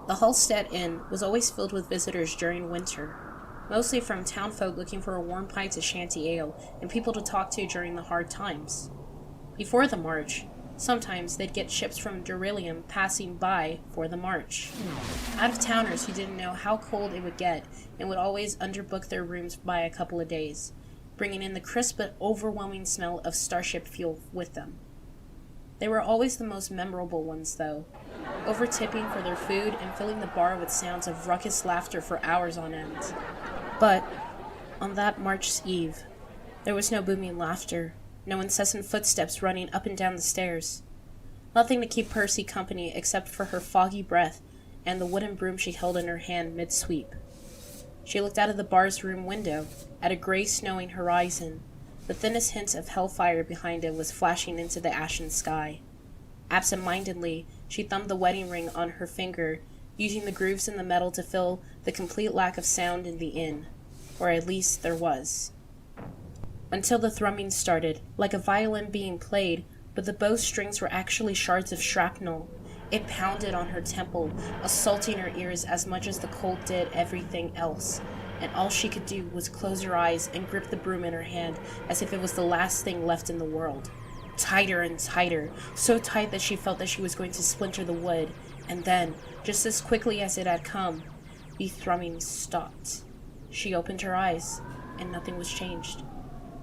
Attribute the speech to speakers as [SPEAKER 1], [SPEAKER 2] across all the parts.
[SPEAKER 1] The Halstead Inn was always filled with visitors during winter, mostly from townfolk looking for a warm pint of shanty ale and people to talk to during the hard times. Before the march, sometimes they'd get ships from Darillium passing by for the march. Out-of-towners who didn't know how cold it would get and would always underbook their rooms by a couple of days, bringing in the crisp but overwhelming smell of starship fuel with them. They were always the most memorable ones, though, over-tipping for their food and filling the bar with sounds of ruckus laughter for hours on end. But, on that March Eve, there was no booming laughter, no incessant footsteps running up and down the stairs. Nothing to keep Persy company except for her foggy breath and the wooden broom she held in her hand mid-sweep. She looked out of the bar's room window, at a gray snowing horizon. The thinnest hint of hellfire behind it was flashing into the ashen sky. Absent-mindedly, she thumbed the wedding ring on her finger, using the grooves in the metal to fill the complete lack of sound in the inn. Or at least there was. Until the thrumming started, like a violin being played, but the bow strings were actually shards of shrapnel. It pounded on her temple, assaulting her ears as much as the cold did everything else, and all she could do was close her eyes and grip the broom in her hand as if it was the last thing left in the world. Tighter and tighter, so tight that she felt that she was going to splinter the wood, and then, just as quickly as it had come, the thrumming stopped. She opened her eyes, and nothing was changed.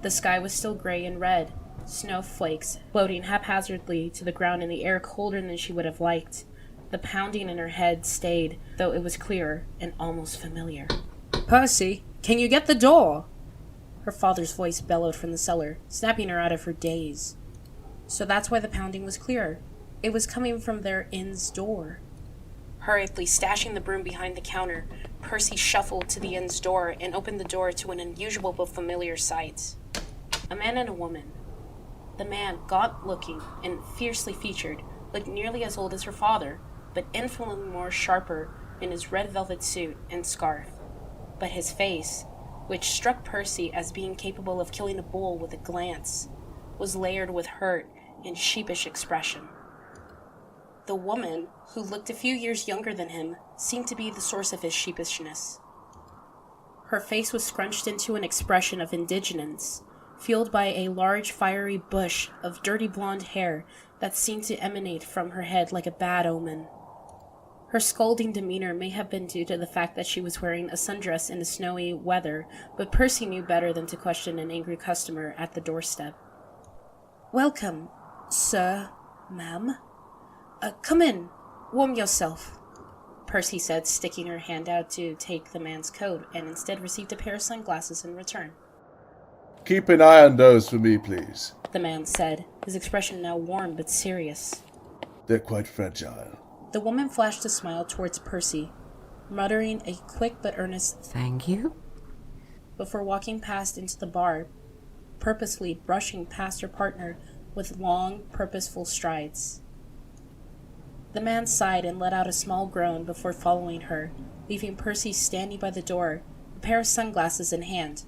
[SPEAKER 1] The sky was still gray and red, snowflakes floating haphazardly to the ground in the air colder than she would have liked. The pounding in her head stayed, though it was clearer and almost familiar. "Persy, can you get the door?" Her father's voice bellowed from the cellar, snapping her out of her daze. So that's why the pounding was clearer. It was coming from their inn's door. Hurriedly stashing the broom behind the counter, Persy shuffled to the inn's door and opened the door to an unusual but familiar sight. A man and a woman. The man, gaunt-looking and fiercely featured, looked nearly as old as her father, but infinitely more sharper in his red velvet suit and scarf. But his face, which struck Persy as being capable of killing a bull with a glance, was layered with hurt and sheepish expression. The woman, who looked a few years younger than him, seemed to be the source of his sheepishness. Her face was scrunched into an expression of indigence, fueled by a large fiery bush of dirty blonde hair that seemed to emanate from her head like a bad omen. Her scolding demeanor may have been due to the fact that she was wearing a sundress in the snowy weather, but Persy knew better than to question an angry customer at the doorstep. "Welcome, sir, ma'am. Come in, warm yourself," Persy said, sticking her hand out to take the man's coat, and instead received a pair of sunglasses in return.
[SPEAKER 2] "Keep an eye on those for me, please,"
[SPEAKER 1] the man said, his expression now warm but serious.
[SPEAKER 2] "They're quite fragile."
[SPEAKER 1] The woman flashed a smile towards Persy, muttering a quick but earnest
[SPEAKER 3] "Thank you,"
[SPEAKER 1] before walking past into the bar, purposely brushing past her partner with long, purposeful strides. The man sighed and let out a small groan before following her, leaving Persy standing by the door, a pair of sunglasses in hand.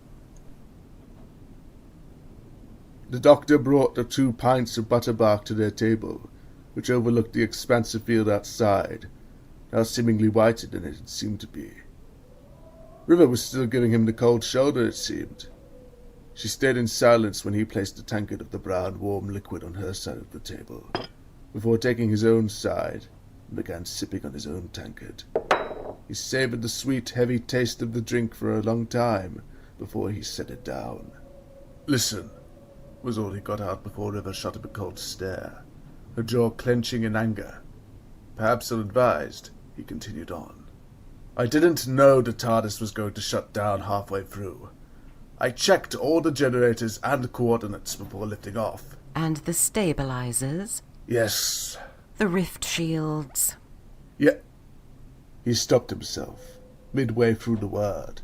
[SPEAKER 2] The doctor brought the 2 pints of butterbark to their table, which overlooked the expansive field outside, now seemingly whiter than it had seemed to be. River was still giving him the cold shoulder, it seemed. She stayed in silence when he placed a tankard of the brown, warm liquid on her side of the table, before taking his own side and began sipping on his own tankard. He savored the sweet, heavy taste of the drink for a long time before he set it down. "Listen," was all he got out before River shot him a cold stare, her jaw clenching in anger. Perhaps ill-advised, he continued on. "I didn't know the TARDIS was going to shut down halfway through. I checked all the generators and coordinates before lifting off."
[SPEAKER 3] "And the stabilizers?"
[SPEAKER 2] "Yes."
[SPEAKER 3] "The rift shields?"
[SPEAKER 2] "Yeah." He stopped himself, midway through the word,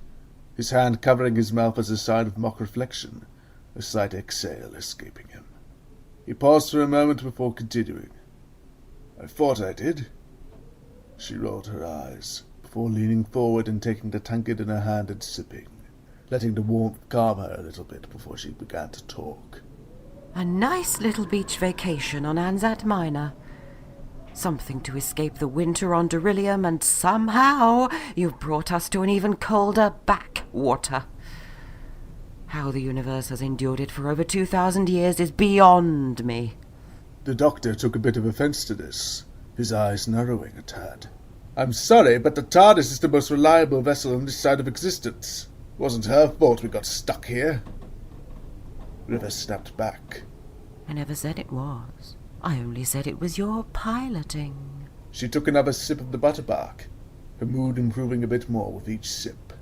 [SPEAKER 2] his hand covering his mouth as a sign of mock reflection, a slight exhale escaping him. He paused for a moment before continuing. "I thought I did." She rolled her eyes, before leaning forward and taking the tankard in her hand and sipping, letting the warmth calm her a little bit before she began to talk.
[SPEAKER 3] "A nice little beach vacation on Ansat Minor. Something to escape the winter on Darillium, and somehow you've brought us to an even colder backwater. How the universe has endured it for over 2,000 years is beyond me.
[SPEAKER 2] The doctor took a bit of offence to this, his eyes narrowing a tad. I'm sorry, but the TARDIS is the most reliable vessel on this side of existence. It wasn't her fault we got stuck here. River snapped back.
[SPEAKER 3] I never said it was. I only said it was your piloting.
[SPEAKER 2] She took another sip of the butterbark, her mood improving a bit more with each sip.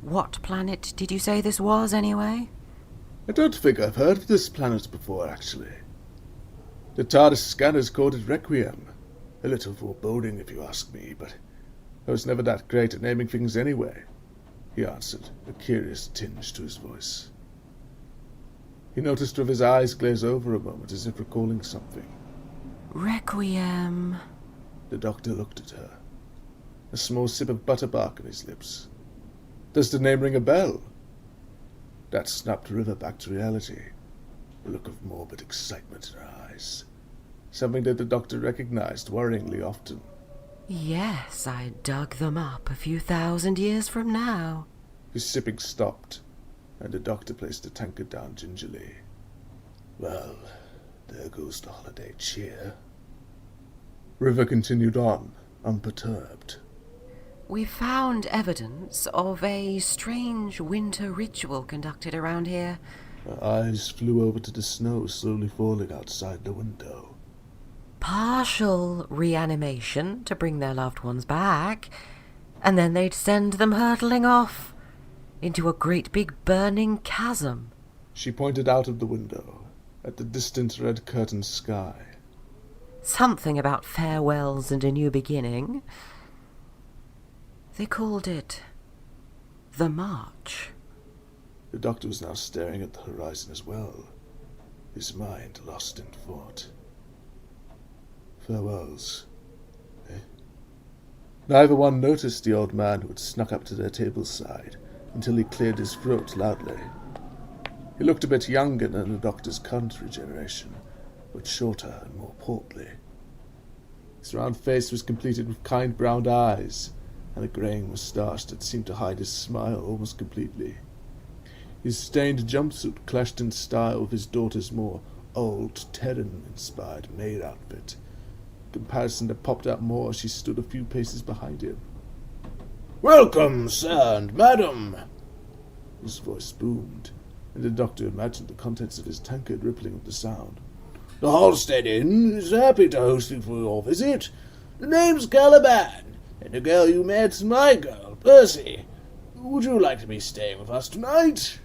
[SPEAKER 3] What planet did you say this was, anyway?
[SPEAKER 2] I don't think I've heard of this planet before, actually. The TARDIS scanners called it Requiem. A little foreboding, if you ask me, but I was never that great at naming things anyway, he answered, a curious tinge to his voice. He noticed River's eyes glaze over a moment as if recalling something.
[SPEAKER 3] Requiem.
[SPEAKER 2] The doctor looked at her, a small sip of butterbark on his lips. Does the name ring a bell? That snapped River back to reality, a look of morbid excitement in her eyes, something that the doctor recognized worryingly often.
[SPEAKER 3] Yes, I dug them up a few thousand years from now.
[SPEAKER 2] His sipping stopped, and the doctor placed the tankard down gingerly. Well, there goes the holiday cheer. River continued on, unperturbed.
[SPEAKER 3] We found evidence of a strange winter ritual conducted around here.
[SPEAKER 2] Her eyes flew over to the snow slowly falling outside the window.
[SPEAKER 3] Partial reanimation to bring their loved ones back, and then they'd send them hurtling off into a great big burning chasm.
[SPEAKER 2] She pointed out of the window, at the distant red-curtained sky.
[SPEAKER 3] Something about farewells and a new beginning. They called it the March.
[SPEAKER 2] The doctor was now staring at the horizon as well, his mind lost in thought. Farewells, eh? Neither one noticed the old man who had snuck up to their table's side until he cleared his throat loudly. He looked a bit younger than the doctor's country generation, but shorter and more portly. His round face was completed with kind brown eyes, and a greying moustache that seemed to hide his smile almost completely. His stained jumpsuit clashed in style with his daughter's more old Terran-inspired maid outfit, a comparison that popped out more as she stood a few paces behind him. "Welcome, sir and madam!" His voice boomed, and the doctor imagined the contents of his tankard rippling with the sound. "The Halstead Inn is happy to host you for your visit. The name's Caliban, and the girl you met's my girl, Persy. Would you like to be staying with us tonight?"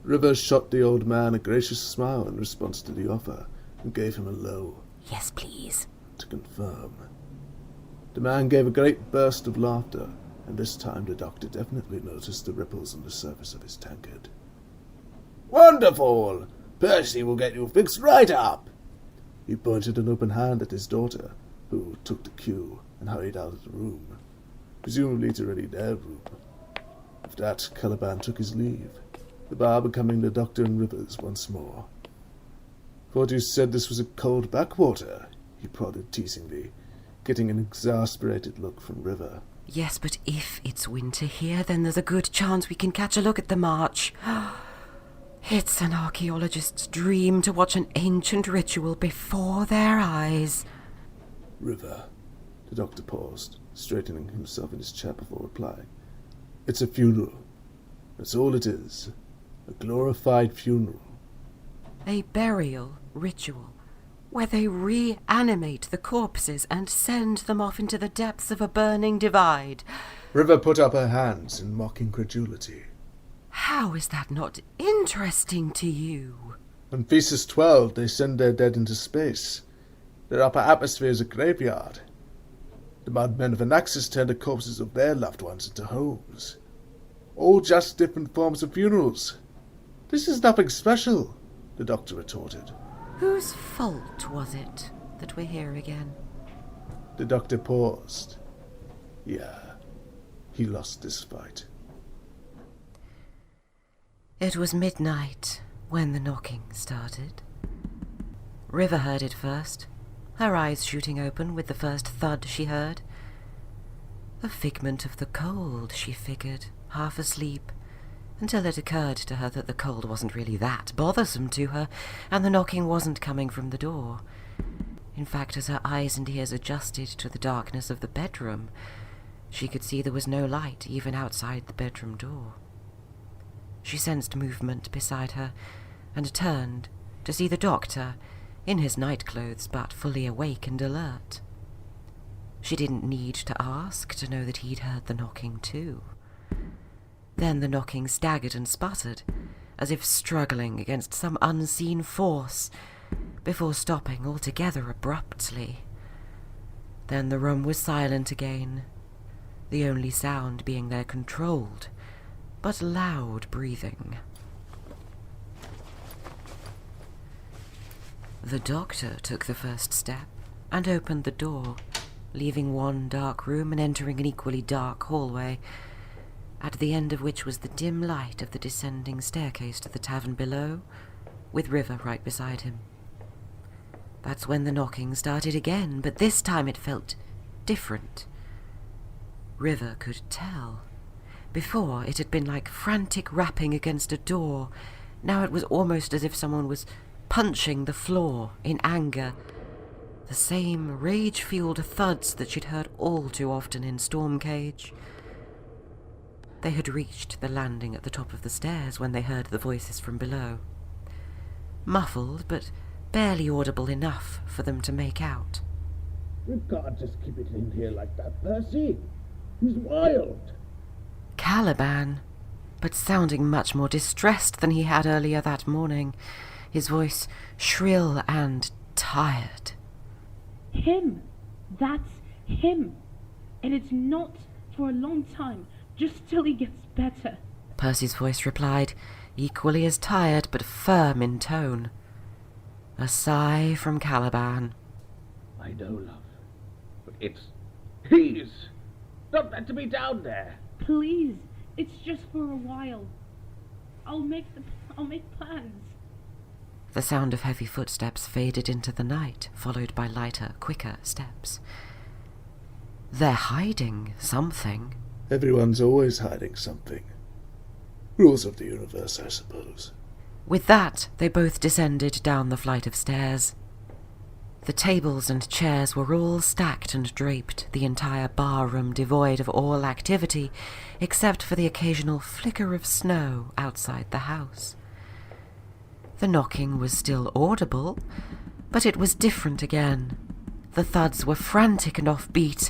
[SPEAKER 2] River shot the old man a gracious smile in response to the offer, and gave him a low
[SPEAKER 3] Yes, please.
[SPEAKER 2] to confirm. The man gave a great burst of laughter, and this time the doctor definitely noticed the ripples on the surface of his tankard. "Wonderful! Persy will get you fixed right up." He pointed an open hand at his daughter, who took the cue and hurried out of the room, presumably to ready their room. With that, Caliban took his leave, the bar becoming the doctor and Rivers once more. "Thought you said this was a cold backwater," he prodded teasingly, getting an exasperated look from River.
[SPEAKER 3] Yes, but if it's winter here, then there's a good chance we can catch a look at the March. It's an archaeologist's dream to watch an ancient ritual before their eyes.
[SPEAKER 2] "River," the doctor paused, straightening himself in his chair before replying. "It's a funeral. That's all it is. A glorified funeral."
[SPEAKER 3] A burial ritual, where they reanimate the corpses and send them off into the depths of a burning divide.
[SPEAKER 2] River put up her hands in mock incredulity.
[SPEAKER 3] How is that not interesting to you?
[SPEAKER 2] On Thesis 12, they send their dead into space. Their upper atmosphere is a graveyard. The madmen of Anaxis turn the corpses of their loved ones into homes. All just different forms of funerals. This is nothing special, the doctor retorted.
[SPEAKER 3] Whose fault was it that we're here again?
[SPEAKER 2] The doctor paused. Yeah, he lost this fight.
[SPEAKER 3] It was midnight when the knocking started. River heard it first, her eyes shooting open with the first thud she heard. A figment of the cold, she figured, half asleep, until it occurred to her that the cold wasn't really that bothersome to her, and the knocking wasn't coming from the door. In fact, as her eyes and ears adjusted to the darkness of the bedroom, she could see there was no light even outside the bedroom door. She sensed movement beside her, and turned to see the doctor, in his nightclothes but fully awake and alert. She didn't need to ask to know that he'd heard the knocking too. Then the knocking staggered and sputtered, as if struggling against some unseen force, before stopping altogether abruptly. Then the room was silent again, the only sound being their controlled but loud breathing. The doctor took the first step and opened the door, leaving one dark room and entering an equally dark hallway, at the end of which was the dim light of the descending staircase to the tavern below, with River right beside him. That's when the knocking started again, but this time it felt different. River could tell. Before, it had been like frantic rapping against a door. Now it was almost as if someone was punching the floor in anger. The same rage-fueled thuds that she'd heard all too often in Stormcage. They had reached the landing at the top of the stairs when they heard the voices from below. Muffled, but barely audible enough for them to make out.
[SPEAKER 4] You can't just keep it in here like that, Persy. He's wild.
[SPEAKER 3] Caliban, but sounding much more distressed than he had earlier that morning, his voice shrill and tired.
[SPEAKER 5] Him! That's him! And it's not for a long time, just till he gets better.
[SPEAKER 3] Percy's voice replied, equally as tired but firm in tone. A sigh from Caliban.
[SPEAKER 4] I know, love, but he's not meant to be down there.
[SPEAKER 5] Please, it's just for a while. I'll make plans.
[SPEAKER 3] The sound of heavy footsteps faded into the night, followed by lighter, quicker steps. They're hiding something.
[SPEAKER 2] Everyone's always hiding something. Rules of the universe, I suppose.
[SPEAKER 3] With that, they both descended down the flight of stairs. The tables and chairs were all stacked and draped, the entire bar-room devoid of all activity, except for the occasional flicker of snow outside the house. The knocking was still audible, but it was different again. The thuds were frantic and offbeat,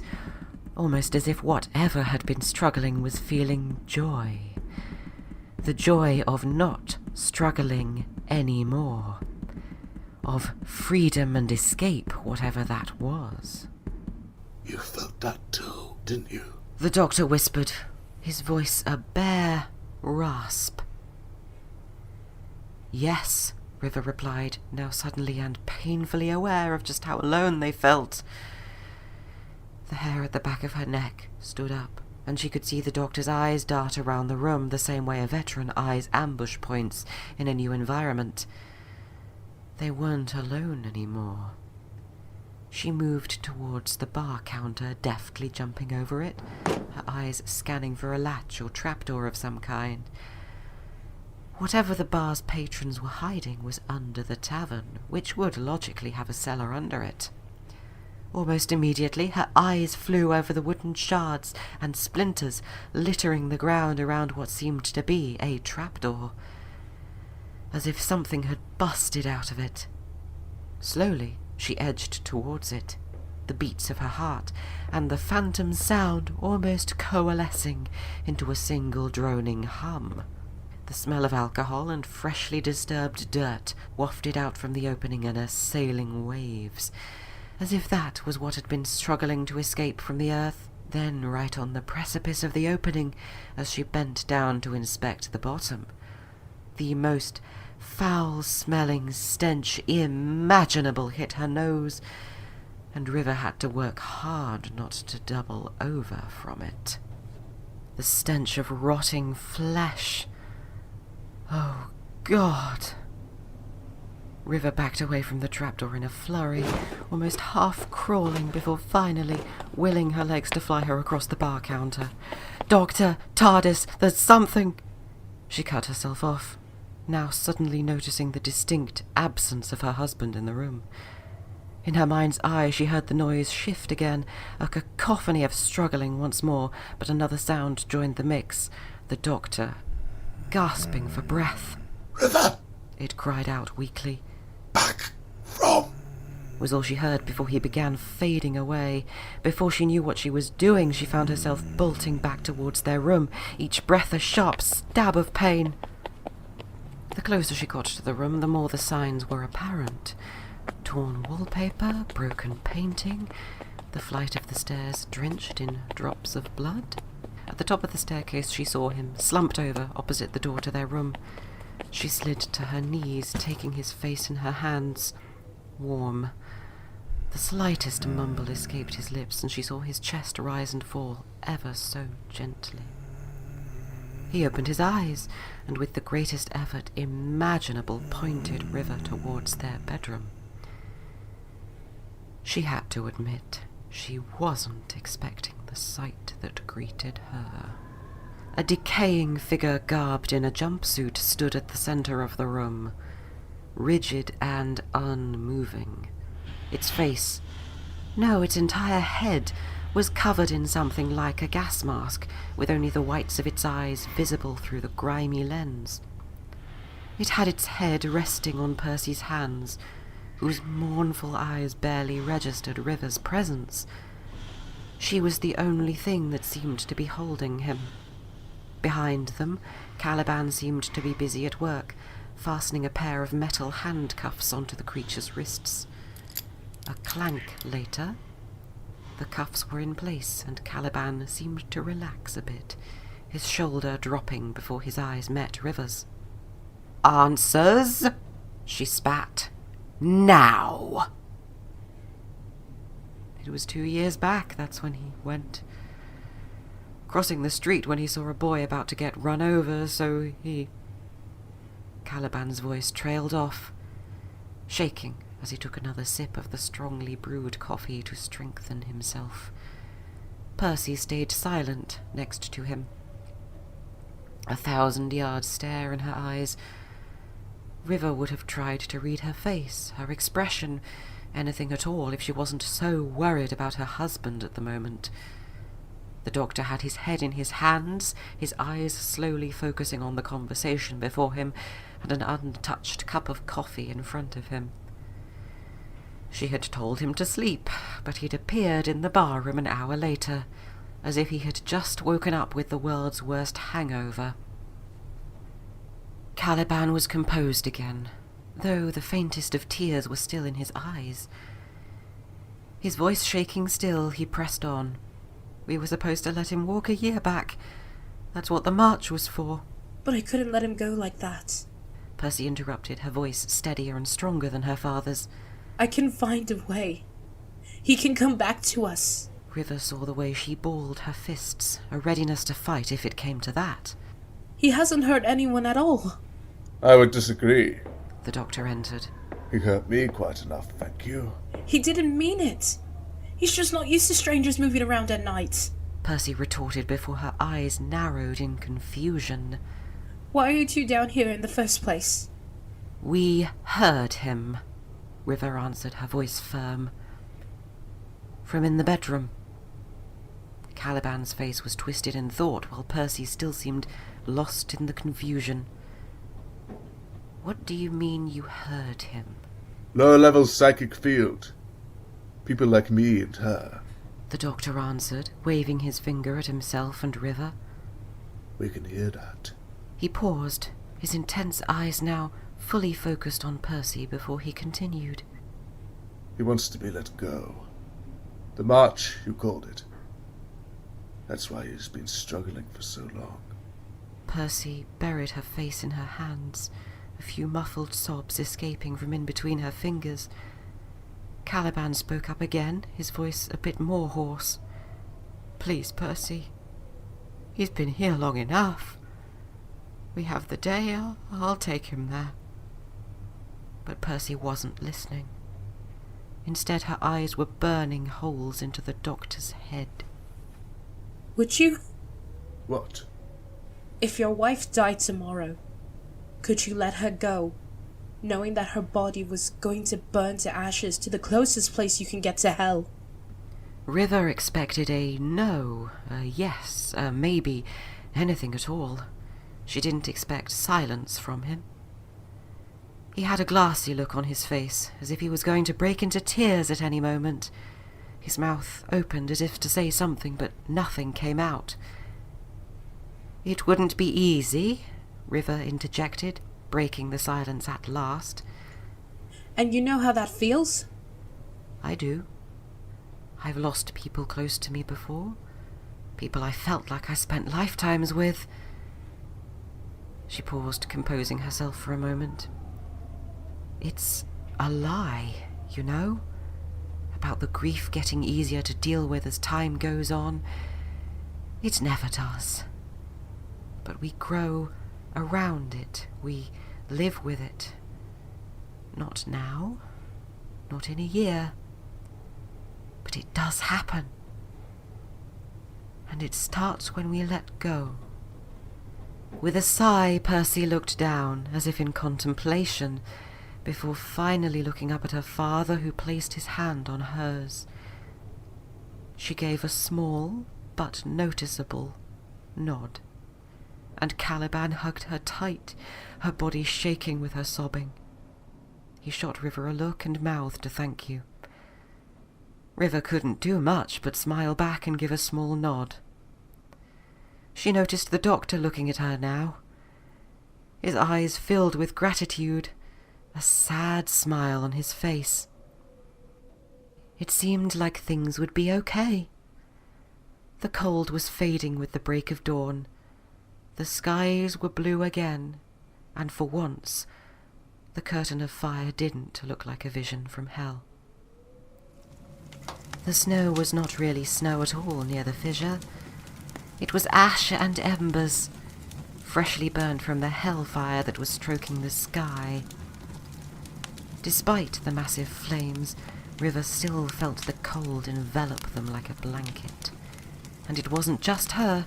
[SPEAKER 3] almost as if whatever had been struggling was feeling joy. The joy of not struggling anymore. Of freedom and escape, whatever that was.
[SPEAKER 2] You felt that too, didn't you?
[SPEAKER 3] The doctor whispered, his voice a bare rasp. Yes, River replied, now suddenly and painfully aware of just how alone they felt. The hair at the back of her neck stood up, and she could see the doctor's eyes dart around the room the same way a veteran eyes ambush points in a new environment. They weren't alone anymore. She moved towards the bar counter, deftly jumping over it, her eyes scanning for a latch or trapdoor of some kind. Whatever the bar's patrons were hiding was under the tavern, which would logically have a cellar under it. Almost immediately, her eyes flew over the wooden shards and splinters littering the ground around what seemed to be a trapdoor, as if something had busted out of it. Slowly, she edged towards it, the beats of her heart and the phantom sound almost coalescing into a single droning hum. The smell of alcohol and freshly disturbed dirt wafted out from the opening in assailing waves, as if that was what had been struggling to escape from the earth. Then, right on the precipice of the opening, as she bent down to inspect the bottom, the most foul-smelling stench imaginable hit her nose, and River had to work hard not to double over from it. The stench of rotting flesh. Oh, God! River backed away from the trapdoor in a flurry, almost half crawling before finally willing her legs to fly her across the bar counter. "Doctor, TARDIS, there's something—" She cut herself off, now suddenly noticing the distinct absence of her husband in the room. In her mind's eye she heard the noise shift again, a cacophony of struggling once more, but another sound joined the mix. The doctor, gasping for breath.
[SPEAKER 2] "River!
[SPEAKER 3] It cried out weakly.
[SPEAKER 2] Back from—"
[SPEAKER 3] Was all she heard before he began fading away. Before she knew what she was doing, she found herself bolting back towards their room, each breath a sharp stab of pain. The closer she got to the room, the more the signs were apparent. Torn wallpaper, broken painting, the flight of the stairs drenched in drops of blood. At the top of the staircase she saw him, slumped over opposite the door to their room. She slid to her knees, taking his face in her hands. Warm. The slightest mumble escaped his lips, and she saw his chest rise and fall ever so gently. He opened his eyes, and with the greatest effort imaginable pointed River towards their bedroom. She had to admit she wasn't expecting the sight that greeted her. A decaying figure garbed in a jumpsuit stood at the center of the room, rigid and unmoving. Its face, no, its entire head, was covered in something like a gas mask, with only the whites of its eyes visible through the grimy lens. It had its head resting on Percy's hands, whose mournful eyes barely registered River's presence. She was the only thing that seemed to be holding him. Behind them, Caliban seemed to be busy at work, fastening a pair of metal handcuffs onto the creature's wrists. A clank later, the cuffs were in place, and Caliban seemed to relax a bit, his shoulder dropping before his eyes met River's. "Answers?" she spat. "Now!" It was 2 years back, that's when he went. Crossing the street when he saw a boy about to get run over, so he... Caliban's voice trailed off, shaking as he took another sip of the strongly brewed coffee to strengthen himself. Persy stayed silent next to him, a 1,000-yard stare in her eyes. River would have tried to read her face, her expression, anything at all, if she wasn't so worried about her husband at the moment. The doctor had his head in his hands, his eyes slowly focusing on the conversation before him, and an untouched cup of coffee in front of him. She had told him to sleep, but he'd appeared in the barroom an hour later, as if he had just woken up with the world's worst hangover. Caliban was composed again, though the faintest of tears were still in his eyes. His voice shaking still, he pressed on. "We were supposed to let him walk a year back. That's what the march was for."
[SPEAKER 1] "But I couldn't let him go like that,"
[SPEAKER 3] Persy interrupted, her voice steadier and stronger than her father's.
[SPEAKER 1] "I can find a way. He can come back to us."
[SPEAKER 3] River saw the way she balled her fists, a readiness to fight if it came to that.
[SPEAKER 1] "He hasn't hurt anyone at all."
[SPEAKER 2] "I would disagree.
[SPEAKER 3] The doctor entered.
[SPEAKER 2] He hurt me quite enough, thank you."
[SPEAKER 1] "He didn't mean it. He's just not used to strangers moving around at night,"
[SPEAKER 3] Persy retorted before her eyes narrowed in confusion.
[SPEAKER 1] "Why are you two down here in the first place?"
[SPEAKER 3] "We heard him," River answered, her voice firm. "From in the bedroom." Caliban's face was twisted in thought, while Persy still seemed lost in the confusion. "What do you mean you heard him?"
[SPEAKER 2] "Lower-level psychic field. People like me and her.
[SPEAKER 3] The doctor answered, waving his finger at himself and River.
[SPEAKER 2] We can hear that."
[SPEAKER 3] He paused, his intense eyes now fully focused on Persy before he continued.
[SPEAKER 2] "He wants to be let go. The march, you called it. That's why he's been struggling for so long."
[SPEAKER 3] Persy buried her face in her hands, a few muffled sobs escaping from in between her fingers. Caliban spoke up again, his voice a bit more hoarse. "Please, Persy. He's been here long enough. We have the day. I'll take him there." But Persy wasn't listening. Instead, her eyes were burning holes into the doctor's head.
[SPEAKER 1] Would you?
[SPEAKER 2] What?
[SPEAKER 1] If your wife died tomorrow, could you let her go, knowing that her body was going to burn to ashes to the closest place you can get to hell?
[SPEAKER 3] River expected a no, a yes, a maybe, anything at all. She didn't expect silence from him. He had a glassy look on his face, as if he was going to break into tears at any moment. His mouth opened as if to say something, but nothing came out. "It wouldn't be easy," River interjected, breaking the silence at last.
[SPEAKER 1] And you know how that feels?
[SPEAKER 3] I do. I've lost people close to me before. People I felt like I spent lifetimes with. She paused, composing herself for a moment. It's a lie, you know? About the grief getting easier to deal with as time goes on. It never does. But we grow around it. We live with it. Not now. Not in a year. But it does happen. And it starts when we let go. With a sigh, Persy looked down, as if in contemplation, before finally looking up at her father, who placed his hand on hers. She gave a small, but noticeable, nod, and Caliban hugged her tight, her body shaking with her sobbing. He shot River a look and mouthed a thank you. River couldn't do much but smile back and give a small nod. She noticed the doctor looking at her now. His eyes filled with gratitude, a sad smile on his face. It seemed like things would be okay. The cold was fading with the break of dawn. The skies were blue again, and for once, the curtain of fire didn't look like a vision from hell. The snow was not really snow at all near the fissure. It was ash and embers, freshly burned from the hellfire that was stroking the sky. Despite the massive flames, River still felt the cold envelop them like a blanket. And it wasn't just her,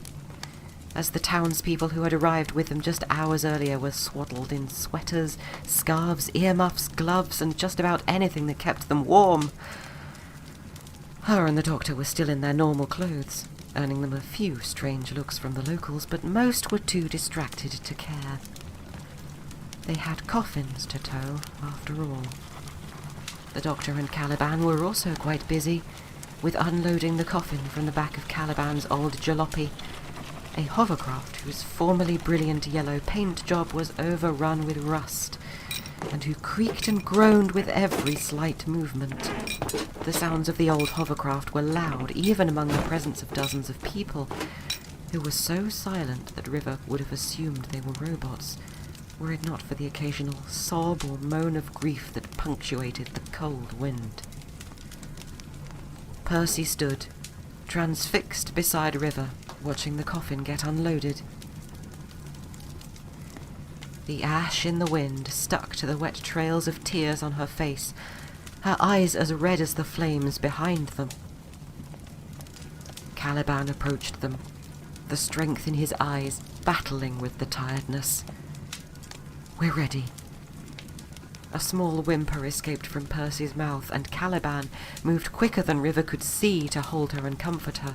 [SPEAKER 3] as the townspeople who had arrived with them just hours earlier were swaddled in sweaters, scarves, earmuffs, gloves, and just about anything that kept them warm. Her and the doctor were still in their normal clothes, earning them a few strange looks from the locals, but most were too distracted to care. They had coffins to tow, after all. The doctor and Caliban were also quite busy, with unloading the coffin from the back of Caliban's old jalopy, a hovercraft whose formerly brilliant yellow paint job was overrun with rust, and who creaked and groaned with every slight movement. The sounds of the old hovercraft were loud, even among the presence of dozens of people, who were so silent that River would have assumed they were robots, were it not for the occasional sob or moan of grief that punctuated the cold wind. Persy stood, transfixed beside River, watching the coffin get unloaded. The ash in the wind stuck to the wet trails of tears on her face, her eyes as red as the flames behind them. Caliban approached them, the strength in his eyes battling with the tiredness. "We're ready." A small whimper escaped from Percy's mouth, and Caliban moved quicker than River could see to hold her and comfort her,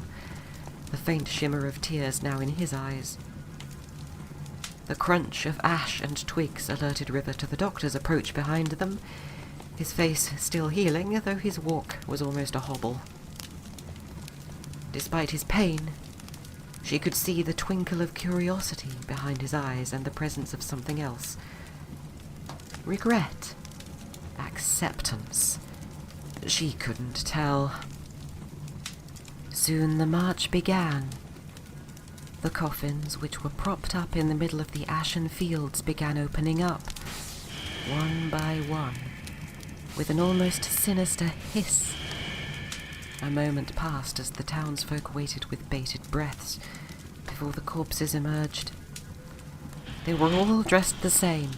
[SPEAKER 3] the faint shimmer of tears now in his eyes. The crunch of ash and twigs alerted River to the doctor's approach behind them, his face still healing, though his walk was almost a hobble. Despite his pain, she could see the twinkle of curiosity behind his eyes and the presence of something else. Regret. Acceptance. She couldn't tell. Soon the march began. The coffins, which were propped up in the middle of the ashen fields, began opening up, one by one, with an almost sinister hiss. A moment passed as the townsfolk waited with bated breaths before the corpses emerged. They were all dressed the same,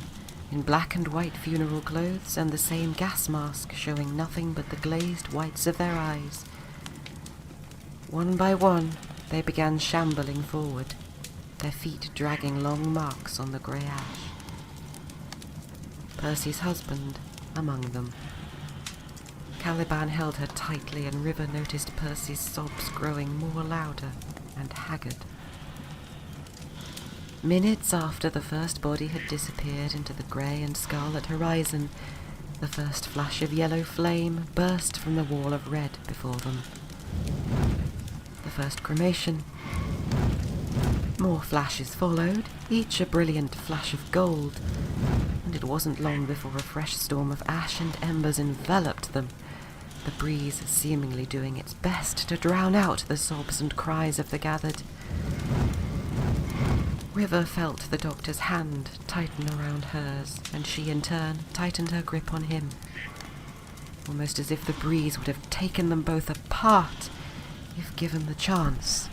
[SPEAKER 3] in black and white funeral clothes and the same gas mask showing nothing but the glazed whites of their eyes. One by one, they began shambling forward, their feet dragging long marks on the grey ash. Percy's husband among them. Caliban held her tightly, and River noticed Percy's sobs growing more louder and haggard. Minutes after the first body had disappeared into the grey and scarlet horizon, the first flash of yellow flame burst from the wall of red before them. The first cremation. More flashes followed, each a brilliant flash of gold, and it wasn't long before a fresh storm of ash and embers enveloped them, the breeze seemingly doing its best to drown out the sobs and cries of the gathered. River felt the doctor's hand tighten around hers, and she in turn tightened her grip on him, almost as if the breeze would have taken them both apart if given the chance.